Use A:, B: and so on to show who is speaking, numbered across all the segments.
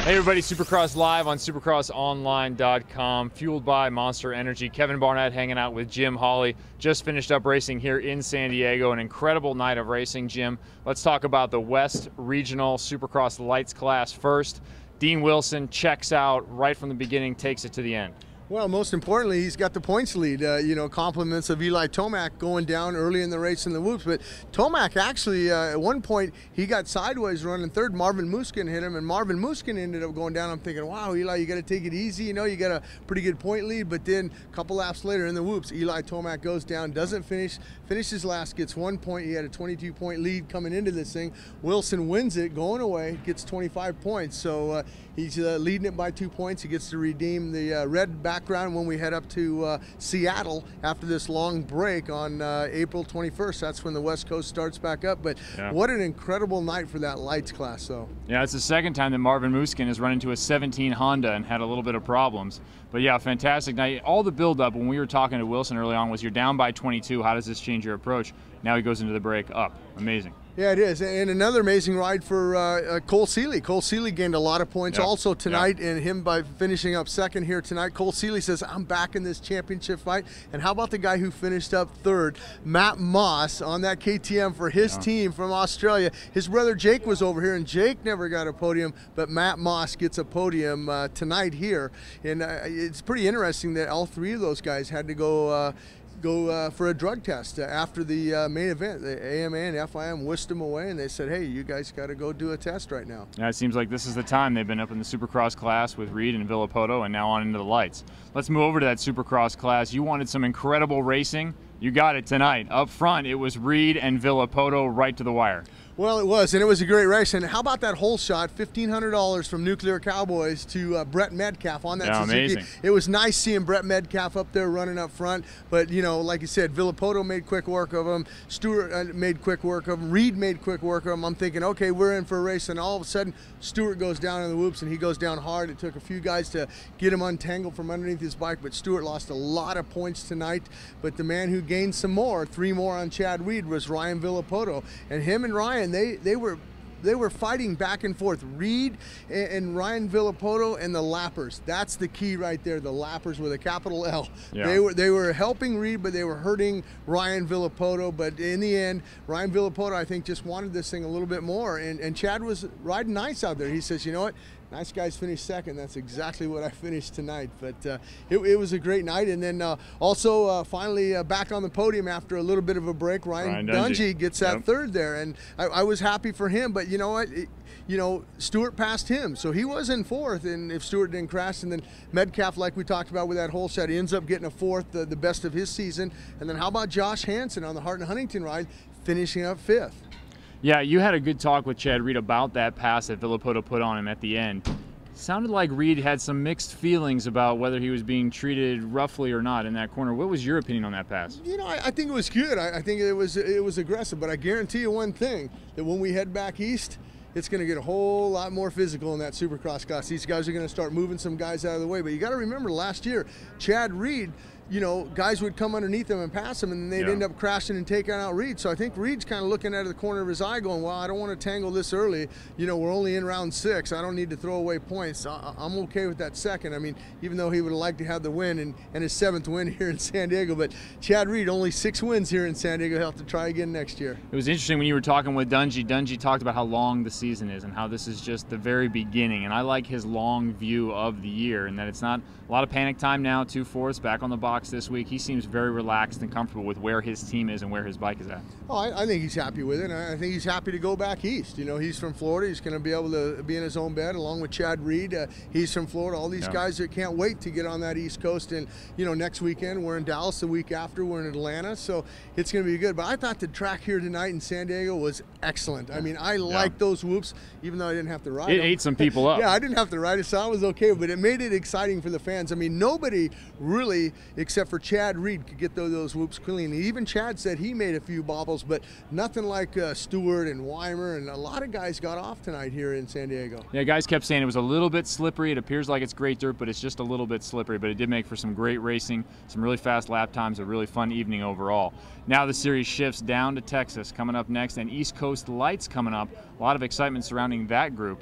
A: Hey everybody, Supercross live on supercrossonline.com, fueled by Monster Energy. Kevin Barnett hanging out with Jim Holley. Just finished up racing here in San Diego. An incredible night of racing, Jim. Let's talk about the West Regional Supercross Lights class first. Dean Wilson checks out right from the beginning, takes it to the end.
B: Well, most importantly, he's got the points lead. Compliments of Eli Tomac going down early in the race in the whoops. But Tomac actually, at one point, he got sideways running third. Marvin Muskin hit him, and Marvin Muskin ended up going down. I'm thinking, wow, Eli, you got to take it easy. You know, you got a pretty good point lead. But then a couple laps later in the whoops, Eli Tomac goes down, doesn't finish, finishes last, gets 1 point. He had a 22-point lead coming into this thing. Wilson wins it, going away, gets 25 points. So he's leading it by 2 points. He gets to redeem the red background when we head up to Seattle after this long break on April 21st. That's when the West Coast starts back up. But what an incredible night for that lights class, though. Yeah,
A: it's the second time that Marvin Muskin has run into a 17 Honda and had a little bit of problems. But yeah, fantastic night. All the build-up when we were talking to Wilson early on was you're down by 22. How does this change your approach? Now he goes into the break up. Amazing.
B: Yeah, it is. And another amazing ride for Cole Seeley. Cole Seeley gained a lot of points also tonight, and him by finishing up second here tonight. Cole Seeley says, I'm back in this championship fight. And how about the guy who finished up third, Matt Moss, on that KTM for his team from Australia. His brother Jake was over here, and Jake never got a podium, but Matt Moss gets a podium tonight here. And it's pretty interesting that all three of those guys had to go for a drug test after the main event. The AMA and FIM whisked them away, and they said, hey, you guys got to go do a test right now.
A: Yeah, it seems like this is the time. They've been up in the Supercross class with Reed and Villapoto, and now on into the lights. Let's move over to that Supercross class. You wanted some incredible racing. You got it tonight. Up front, it was Reed and Villapoto right to the wire.
B: Well, it was, and it was a great race. And how about that hole shot, $1,500 from Nuclear Cowboys to Brett Metcalf on that Suzuki.
A: Amazing.
B: It was nice seeing Brett Metcalf up there running up front. But, you know, like you said, Villapoto made quick work of him. Stewart made quick work of him. Reed made quick work of him. I'm thinking, okay, we're in for a race. And all of a sudden, Stewart goes down in the whoops, and he goes down hard. It took a few guys to get him untangled from underneath his bike. But Stewart lost a lot of points tonight. But the man who gained some more, 3 more on Chad Reed, was Ryan Villapoto. And him and Ryan, they were fighting back and forth. Reed and Ryan Villapoto and the lappers. That's the key right there. The lappers with a capital L. Yeah. They were helping Reed, but they were hurting Ryan Villapoto. But in the end, Ryan Villapoto, I think, just wanted this thing a little bit more. And Chad was riding nice out there. He says, you know what? Nice guys finished second. That's exactly what I finished tonight. But it was a great night. And then also finally back on the podium after a little bit of a break, Ryan Dungey gets that third there. And I was happy for him. But you know what? Stewart passed him. So he was in fourth. And if Stewart didn't crash, and then Metcalf, like we talked about with that hole shot, he ends up getting a fourth, the best of his season. And then how about Josh Hansen on the Hart and Huntington ride, finishing up fifth?
A: Yeah, you had a good talk with Chad Reed about that pass that Villapoto put on him at the end. Sounded like Reed had some mixed feelings about whether he was being treated roughly or not in that corner. What was your opinion on that pass?
B: You know, I think it was good. I think it was aggressive, but I guarantee you one thing, that when we head back east, it's going to get a whole lot more physical in that Supercross class. These guys are going to start moving some guys out of the way. But you got to remember, last year, Chad Reed, you know, guys would come underneath him and pass him, and they'd end up crashing and taking out Reed. So I think Reed's kind of looking out of the corner of his eye going, well, I don't want to tangle this early. You know, we're only in round 6. I don't need to throw away points. I'm okay with that second. I mean, even though he would have liked to have the win and his 7th win here in San Diego. But Chad Reed, only 6 wins here in San Diego. He'll have to try again next year.
A: It was interesting when you were talking with Dungey. Dungey talked about how long the season is and how this is just the very beginning. And I like his long view of the year, and that it's not a lot of panic time now. 2 fourths back on the box this week. He seems very relaxed and comfortable with where his team is and where his bike is at.
B: Oh, I think he's happy with it. I think he's happy to go back east. You know, he's from Florida. He's going to be able to be in his own bed along with Chad Reed. He's from Florida. All these guys that can't wait to get on that East Coast. And, you know, next weekend we're in Dallas. The week after we're in Atlanta. So it's going to be good. But I thought the track here tonight in San Diego was excellent. I mean, I liked those whoops, even though I didn't have to ride them.
A: It ate some people up.
B: Yeah, I didn't have to ride it, so I was okay. But it made it exciting for the fans. I mean, nobody really, except for Chad Reed, could get those whoops clean. Even Chad said he made a few bobbles, but nothing like Stewart and Weimer, and a lot of guys got off tonight here in San Diego.
A: Yeah, guys kept saying it was a little bit slippery. It appears like it's great dirt, but it's just a little bit slippery. But it did make for some great racing, some really fast lap times, a really fun evening overall. Now the series shifts down to Texas coming up next, and East Coast Lights coming up. A lot of excitement surrounding that group.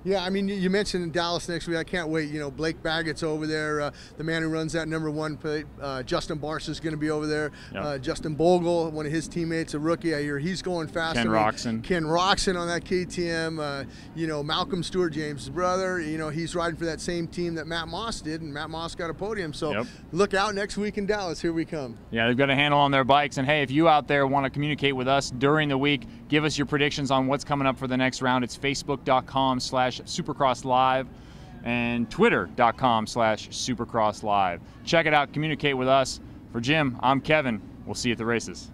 B: Yeah, I mean, you mentioned in Dallas next week. I can't wait. You know, Blake Baggett's over there. The man who runs that #1 plate. Justin Barsa's going to be over there.
A: Yep.
B: Justin Bogle, one of his teammates, a rookie. I hear he's going fast.
A: Ken Roxon.
B: Ken Roxon on that KTM. You know, Malcolm Stewart, James' brother. You know, he's riding for that same team that Matt Moss did, and Matt Moss got a podium. So look out next week in Dallas. Here we come.
A: Yeah, they've got a handle on their bikes. And hey, if you out there want to communicate with us during the week, give us your predictions on what's coming up for the next round. It's facebook.com/supercrosslive and twitter.com/supercrosslive. Check it out, communicate with us. For Jim, I'm Kevin. We'll see you at the races.